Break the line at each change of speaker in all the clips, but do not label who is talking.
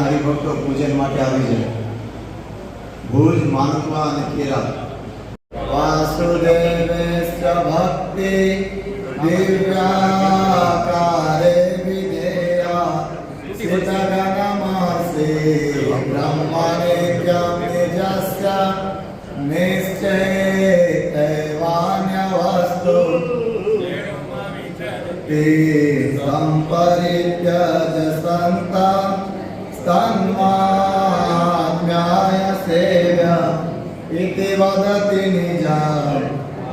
હરિભક્તો પૂજન માટે આવી જાય. ભુજ, માનવમાં અને કેરા. વાસુદેવસ્ય ભક્તિ દિવ્યાકારે વિધેયા સિદ્ધગણમસે બ્રહ્મણેક્યમ નિજસ્ય નિશ્ચૈતૈવાન્યવસ્તુ તે સંપરિત્યજ સંતં તન્મામ્યાય સેવ્ય इति वदति निजं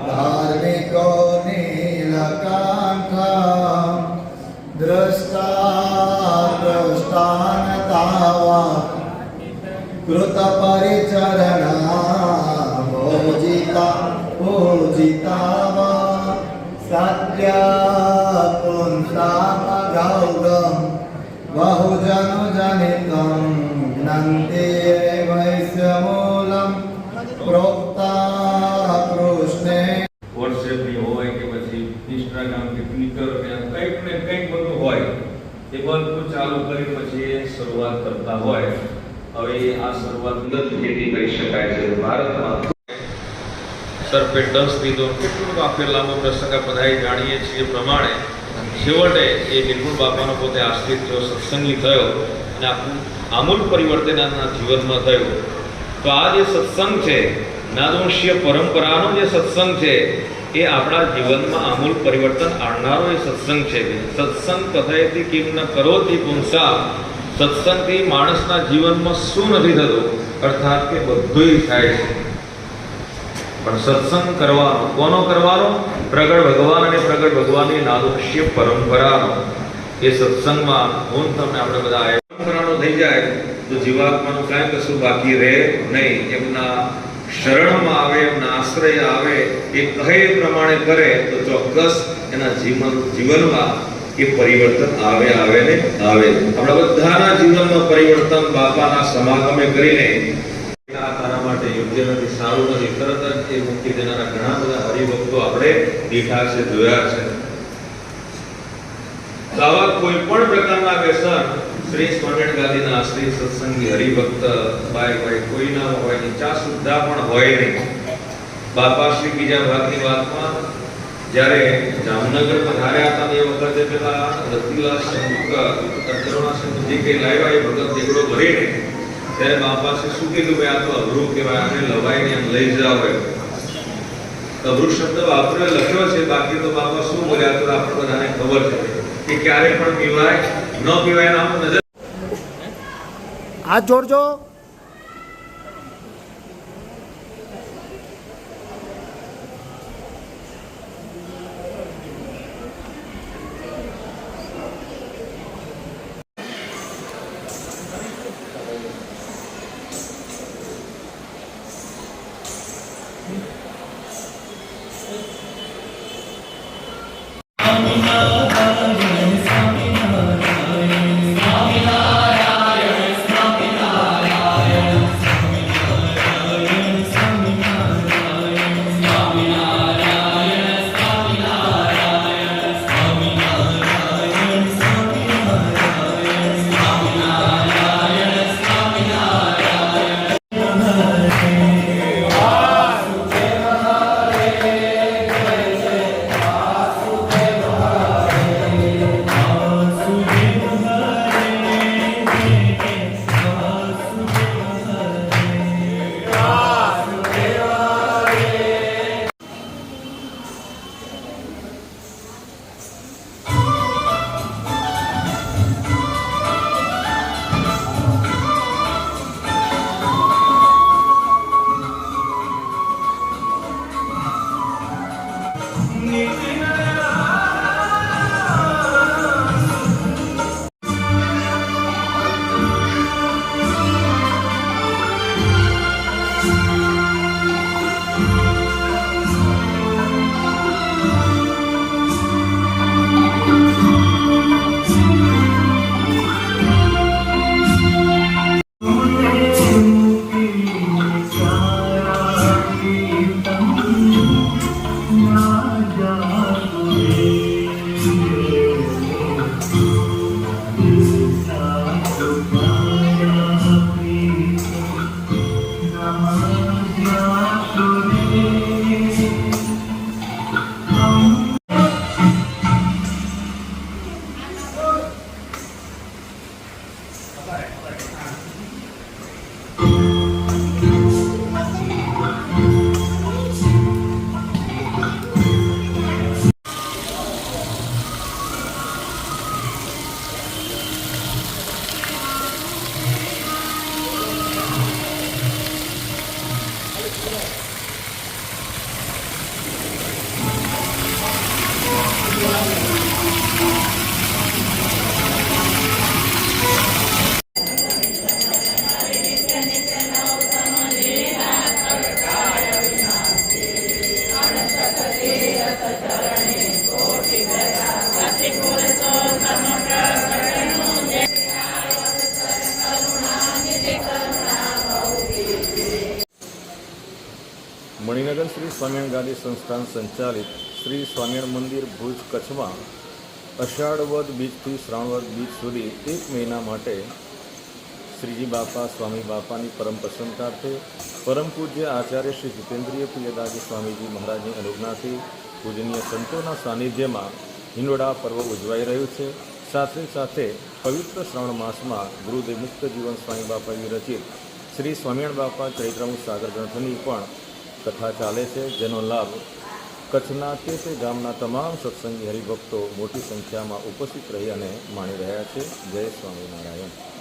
धार्मिको नीलकण्ठः दृष्टानतावा कृतपरिचरणा पूजिता वा सत्या पुंसामगौरवं बहुजनुजनितं ज्ञन्ति वैश्यमूलम् प्रोक्ता कृष्णे.
વોટ્સએપની હોય કે પછી ઇન્સ્ટાગ્રામ કે ટ્વિટર ને કંઈક ને કંઈક બધું હોય એ બધું ચાલુ કરી પછી એ શરૂઆત કરતા હોય. હવે આ શરૂઆત ખેતી કરી શકાય છે. ભારતમાં સર્પે દંશ દીધો કેટલું આપણે લાંબો પ્રસંગ બધાએ જાણીએ છીએ પ્રમાણે છેવટે એ નિર્ગુણ બાપાનો પોતે આશ્રિત થયો, સત્સંગી થયો અને આખું આમૂલ પરિવર્તન એના જીવનમાં થયું. તો આ જે સત્સંગ છે, નાદવંશીય પરંપરાનો જે સત્સંગ છે એ આપણા જીવનમાં આમૂલ પરિવર્તન આણનારો એ સત્સંગ છે. સત્સંગ કથયતિ કિમ ન કરોતિ પુંસા. સત્સંગથી માણસના જીવનમાં શું નથી થતું, અર્થાત કે બધું થાય છે. પણ સત્સંગ કરવાનો કોનો કરવાનો? પ્રગટ ભગવાન અને પ્રગટ ભગવાનની નાદવંશીય પરંપરાનો. એ સત્સંગમાં હું તમને આપણે બધા પરંપરાનો થઈ જાય તો જીવાત્માનું કાંઈ કશું બાકી રહે નહીં. એમના શરણમાં આવે, એમના આશ્રય આવે, એ કહે એ પ્રમાણે કરે તો ચોક્કસ એના જીવનમાં એ પરિવર્તન આવે ને આવે. આપણા બધાના જીવનમાં પરિવર્તન બાપાના સમાગમે કરીને આ તારા માટે યોગ્ય નથી, સારું નથી, તરત જ એ મૂકી દેનારા ઘણા બધા હરિભક્તો આપણે દીઠા છે, જોયા છે. આવા કોઈ પણ પ્રકારના વ્યસન શ્રી સ્વામિનારાયણ ગાદીના આશ્રિત સત્સંગી હરિભક્ત ભાઈ કોઈના હોય, ઈચ્છા સુદ્ધા પણ હોય નહીં. બાપાશ્રી બીજા ભાગની વાતમાં જ્યારે જામનગર પધાર્યા હતા એ વખતે પેલા રતિલા શંકરજી કઈ લાવ્યા એ ભગત દીકડો ભરીને ત્યારે બાપાશ્રી શું કીધું, ભાઈ આ તો અઘરું કહેવાય, આને લવાઈને એમ લઈ જાવ. અઘરું શબ્દ વાપર્યો લખ્યો છે, બાકી તો બાપા શું બોલ્યા તો આપણે બધાને ખબર છે કે ક્યારે પણ પીવાય ન પીવાય. નામ નજર
હાથ જોડજો.
Raja
મણિનગર શ્રી સ્વામિનારાયણ ગાદી સંસ્થાન સંચાલિત શ્રી સ્વામિનારાયણ મંદિર ભુજ કચ્છમાં અષાઢ વદ બીજથી શ્રાવણ વદ બીજ સુધી 1 મહિના માટે શ્રીજી બાપા સ્વામી બાપાની પરમ પ્રસન્નતાર્થે પરમ પૂજ્ય આચાર્ય શ્રી જીતેન્દ્રિય પ્રિયદાસજી સ્વામીજી મહારાજની અનુજ્ઞાથી પૂજનીય સંતોના સાનિધ્યમાં હિંડોળા પર્વ ઉજવાઈ રહ્યું છે. સાથે સાથે પવિત્ર શ્રાવણ માસમાં ગુરુદેવ મુક્ત જીવન સ્વામી બાપાની રચિત શ્રી સ્વામિનારાયણ બાપા ચરિત્રામૃત સાગર ગ્રંથની પણ કથા ચાલે છે, જેનો લાભ કચ્છના તે ગામના તમામ સત્સંગી હરિભક્તો મોટી સંખ્યામાં ઉપસ્થિત રહી અને માણી રહ્યા છે. જય સ્વામિનારાયણ.